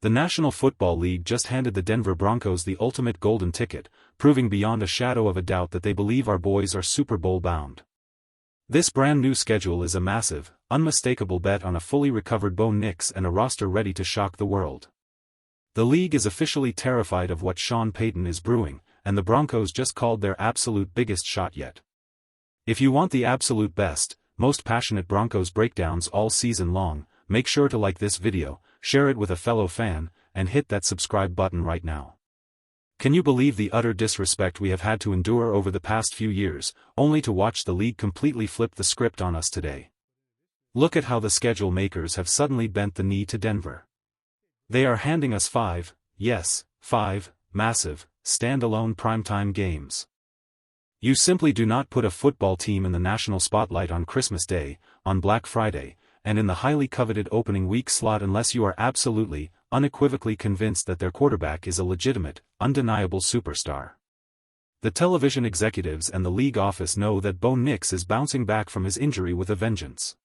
The National Football League just handed the Denver Broncos the ultimate golden ticket, proving beyond a shadow of a doubt that they believe our boys are Super Bowl bound. This brand new schedule is a massive, unmistakable bet on a fully recovered Bo Nix and a roster ready to shock the world. The league is officially terrified of what Sean Payton is brewing, and the Broncos just called their absolute biggest shot yet. If you want the absolute best, most passionate Broncos breakdowns all season long, make sure to like this video, share it with a fellow fan, and hit that subscribe button right now. Can you believe the utter disrespect we have had to endure over the past few years, only to watch the league completely flip the script on us today? Look at how the schedule makers have suddenly bent the knee to Denver. They are handing us five massive, standalone primetime games. You simply do not put a football team in the national spotlight on Christmas Day, on Black Friday, and in the highly coveted opening week slot unless you are absolutely, unequivocally convinced that their quarterback is a legitimate, undeniable superstar. The television executives and the league office know that Bo Nix is bouncing back from his injury with a vengeance.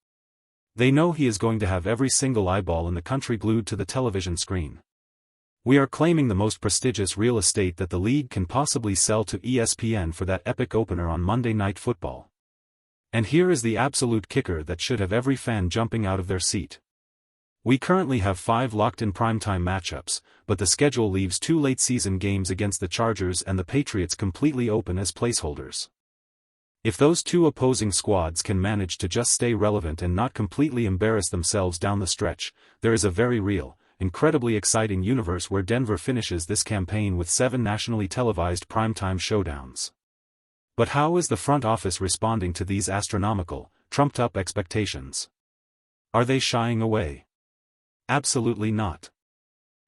They know he is going to have every single eyeball in the country glued to the television screen. We are claiming the most prestigious real estate that the league can possibly sell to ESPN for that epic opener on Monday Night Football. And here is the absolute kicker that should have every fan jumping out of their seat. We currently have 5 locked-in primetime matchups, but the schedule leaves 2 late-season games against the Chargers and the Patriots completely open as placeholders. If those 2 opposing squads can manage to just stay relevant and not completely embarrass themselves down the stretch, there is a very real, incredibly exciting universe where Denver finishes this campaign with 7 nationally televised primetime showdowns. But how is the front office responding to these astronomical, trumped-up expectations? Are they shying away? Absolutely not.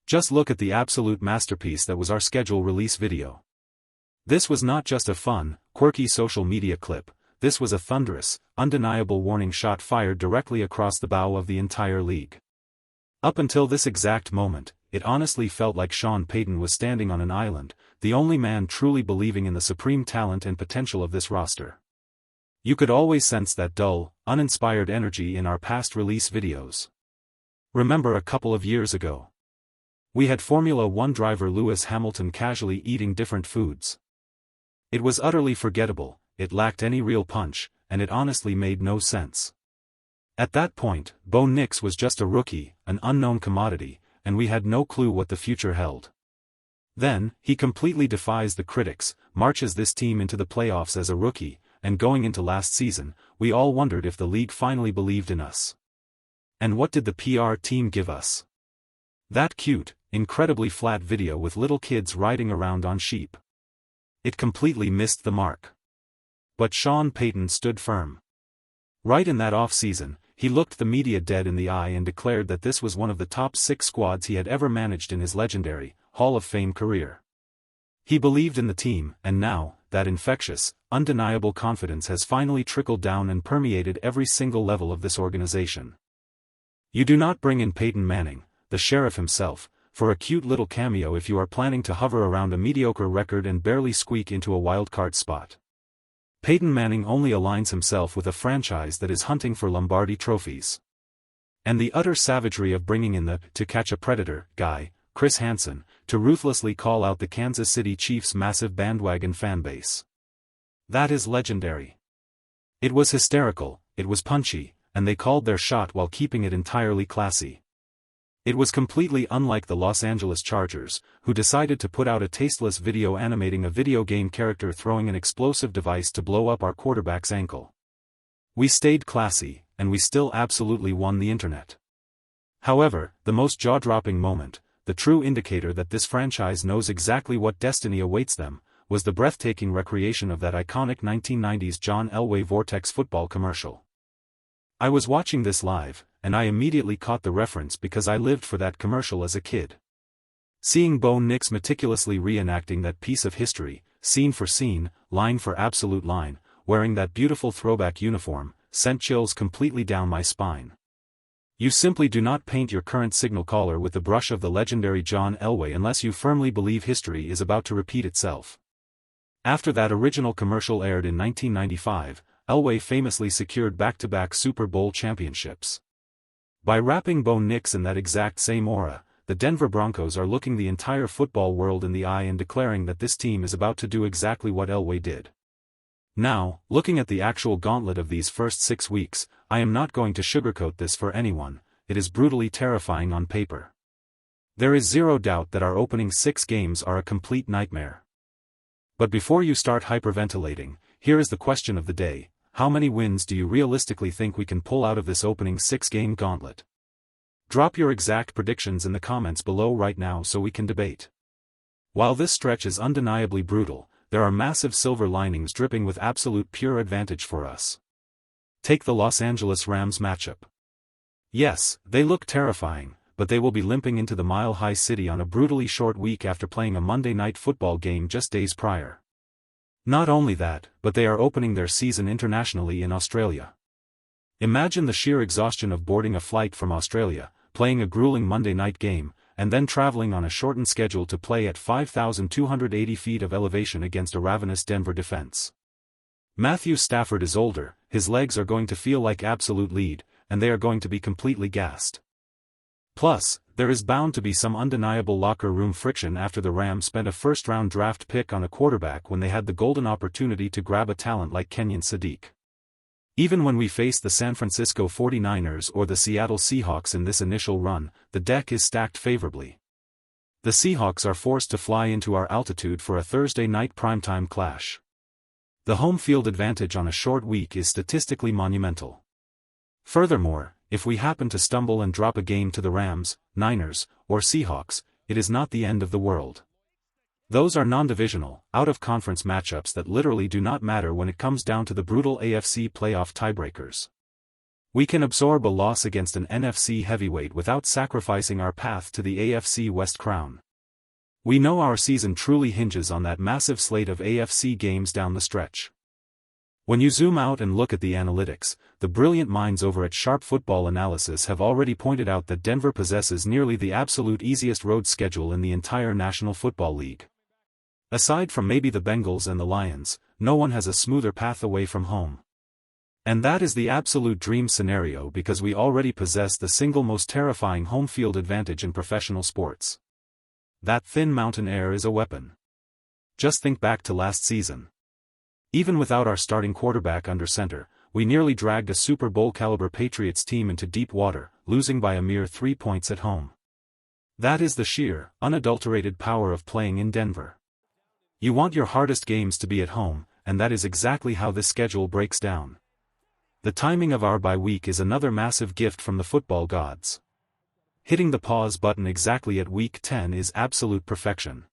Just look at the absolute masterpiece that was our schedule release video. This was not just a fun, quirky social media clip, this was a thunderous, undeniable warning shot fired directly across the bow of the entire league. Up until this exact moment, it honestly felt like Sean Payton was standing on an island, the only man truly believing in the supreme talent and potential of this roster. You could always sense that dull, uninspired energy in our past release videos. Remember a couple of years ago? We had Formula One driver Lewis Hamilton casually eating different foods. It was utterly forgettable, it lacked any real punch, and it honestly made no sense. At that point, Bo Nix was just a rookie, an unknown commodity, and we had no clue what the future held. Then, he completely defies the critics, marches this team into the playoffs as a rookie, and going into last season, we all wondered if the league finally believed in us. And what did the PR team give us? That cute, incredibly flat video with little kids riding around on sheep. It completely missed the mark. But Sean Payton stood firm. Right in that off-season, he looked the media dead in the eye and declared that this was one of the top 6 squads he had ever managed in his legendary, Hall of Fame career. He believed in the team, and now, that infectious, undeniable confidence has finally trickled down and permeated every single level of this organization. You do not bring in Peyton Manning, the sheriff himself, for a cute little cameo if you are planning to hover around a mediocre record and barely squeak into a wildcard spot. Peyton Manning only aligns himself with a franchise that is hunting for Lombardi trophies. And the utter savagery of bringing in the to catch a predator guy, Chris Hansen, to ruthlessly call out the Kansas City Chiefs' massive bandwagon fanbase. That is legendary. It was hysterical, it was punchy, and they called their shot while keeping it entirely classy. It was completely unlike the Los Angeles Chargers, who decided to put out a tasteless video animating a video game character throwing an explosive device to blow up our quarterback's ankle. We stayed classy, and we still absolutely won the internet. However, the most jaw-dropping moment, the true indicator that this franchise knows exactly what destiny awaits them, was the breathtaking recreation of that iconic 1990s John Elway Vortex football commercial. I was watching this live, and I immediately caught the reference because I lived for that commercial as a kid. Seeing Bo Nix meticulously reenacting that piece of history, scene for scene, line for absolute line, wearing that beautiful throwback uniform, sent chills completely down my spine. You simply do not paint your current signal caller with the brush of the legendary John Elway unless you firmly believe history is about to repeat itself. After that original commercial aired in 1995, Elway famously secured back-to-back Super Bowl championships. By wrapping Bo Nix in that exact same aura, the Denver Broncos are looking the entire football world in the eye and declaring that this team is about to do exactly what Elway did. Now, looking at the actual gauntlet of these first 6 weeks, I am not going to sugarcoat this for anyone, it is brutally terrifying on paper. There is zero doubt that our opening 6 games are a complete nightmare. But before you start hyperventilating, here is the question of the day: how many wins do you realistically think we can pull out of this opening 6-game gauntlet? Drop your exact predictions in the comments below right now so we can debate. While this stretch is undeniably brutal, there are massive silver linings dripping with absolute pure advantage for us. Take the Los Angeles Rams matchup. Yes, they look terrifying, but they will be limping into the mile-high city on a brutally short week after playing a Monday Night Football game just days prior. Not only that, but they are opening their season internationally in Australia. Imagine the sheer exhaustion of boarding a flight from Australia, playing a grueling Monday night game, and then traveling on a shortened schedule to play at 5,280 feet of elevation against a ravenous Denver defense. Matthew Stafford is older, his legs are going to feel like absolute lead, and they are going to be completely gassed. Plus, there is bound to be some undeniable locker room friction after the Rams spent a first-round draft pick on a quarterback when they had the golden opportunity to grab a talent like Kenyon Sadiq. Even when we face the San Francisco 49ers or the Seattle Seahawks in this initial run, the deck is stacked favorably. The Seahawks are forced to fly into our altitude for a Thursday night primetime clash. The home field advantage on a short week is statistically monumental. Furthermore, if we happen to stumble and drop a game to the Rams, Niners, or Seahawks, it is not the end of the world. Those are non-divisional, out-of-conference matchups that literally do not matter when it comes down to the brutal AFC playoff tiebreakers. We can absorb a loss against an NFC heavyweight without sacrificing our path to the AFC West crown. We know our season truly hinges on that massive slate of AFC games down the stretch. When you zoom out and look at the analytics, the brilliant minds over at Sharp Football Analysis have already pointed out that Denver possesses nearly the absolute easiest road schedule in the entire National Football League. Aside from maybe the Bengals and the Lions, no one has a smoother path away from home. And that is the absolute dream scenario because we already possess the single most terrifying home field advantage in professional sports. That thin mountain air is a weapon. Just think back to last season. Even without our starting quarterback under center, we nearly dragged a Super Bowl-caliber Patriots team into deep water, losing by a mere 3 points at home. That is the sheer, unadulterated power of playing in Denver. You want your hardest games to be at home, and that is exactly how this schedule breaks down. The timing of our bye week is another massive gift from the football gods. Hitting the pause button exactly at week 10 is absolute perfection.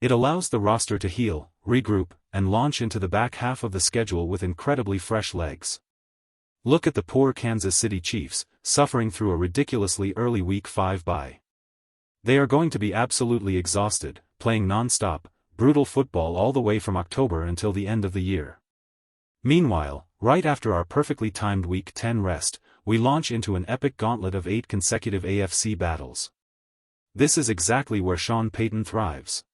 It allows the roster to heal, regroup, and launch into the back half of the schedule with incredibly fresh legs. Look at the poor Kansas City Chiefs, suffering through a ridiculously early week 5 bye. They are going to be absolutely exhausted, playing non-stop, brutal football all the way from October until the end of the year. Meanwhile, right after our perfectly timed Week 10 rest, we launch into an epic gauntlet of 8 consecutive AFC battles. This is exactly where Sean Payton thrives.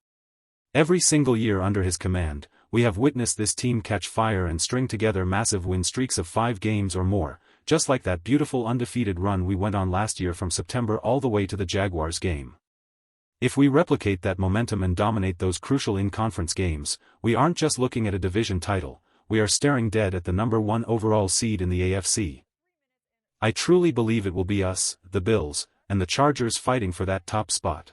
Every single year under his command, we have witnessed this team catch fire and string together massive win streaks of 5 games or more, just like that beautiful undefeated run we went on last year from September all the way to the Jaguars game. If we replicate that momentum and dominate those crucial in-conference games, we aren't just looking at a division title, we are staring dead at the number 1 overall seed in the AFC. I truly believe it will be us, the Bills, and the Chargers fighting for that top spot.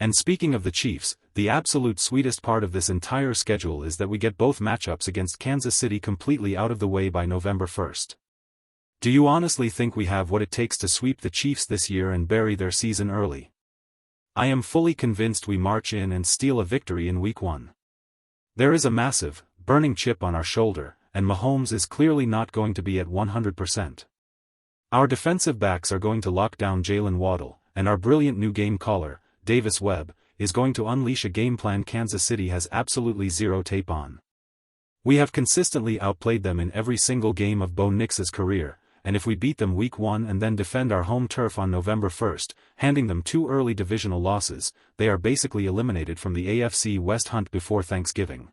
And speaking of the Chiefs, the absolute sweetest part of this entire schedule is that we get both matchups against Kansas City completely out of the way by November 1st. Do you honestly think we have what it takes to sweep the Chiefs this year and bury their season early? I am fully convinced we march in and steal a victory in Week 1. There is a massive, burning chip on our shoulder, and Mahomes is clearly not going to be at 100%. Our defensive backs are going to lock down Jalen Waddle, and our brilliant new game caller, Davis Webb, is going to unleash a game plan Kansas City has absolutely zero tape on. We have consistently outplayed them in every single game of Bo Nix's career, and if we beat them Week 1 and then defend our home turf on November 1st, handing them 2 early divisional losses, they are basically eliminated from the AFC West hunt before Thanksgiving.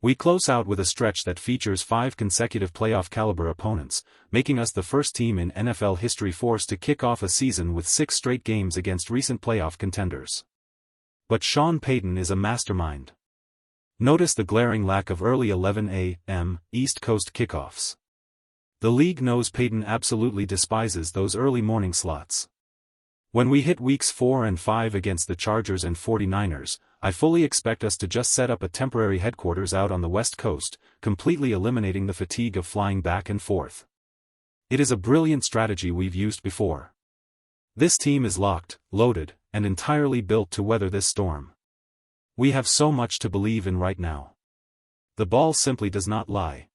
We close out with a stretch that features 5 consecutive playoff-caliber opponents, making us the first team in NFL history forced to kick off a season with 6 straight games against recent playoff contenders. But Sean Payton is a mastermind. Notice the glaring lack of early 11 a.m. East Coast kickoffs. The league knows Payton absolutely despises those early morning slots. When we hit weeks 4 and 5 against the Chargers and 49ers, I fully expect us to just set up a temporary headquarters out on the West Coast, completely eliminating the fatigue of flying back and forth. It is a brilliant strategy we've used before. This team is locked, loaded, and entirely built to weather this storm. We have so much to believe in right now. The ball simply does not lie.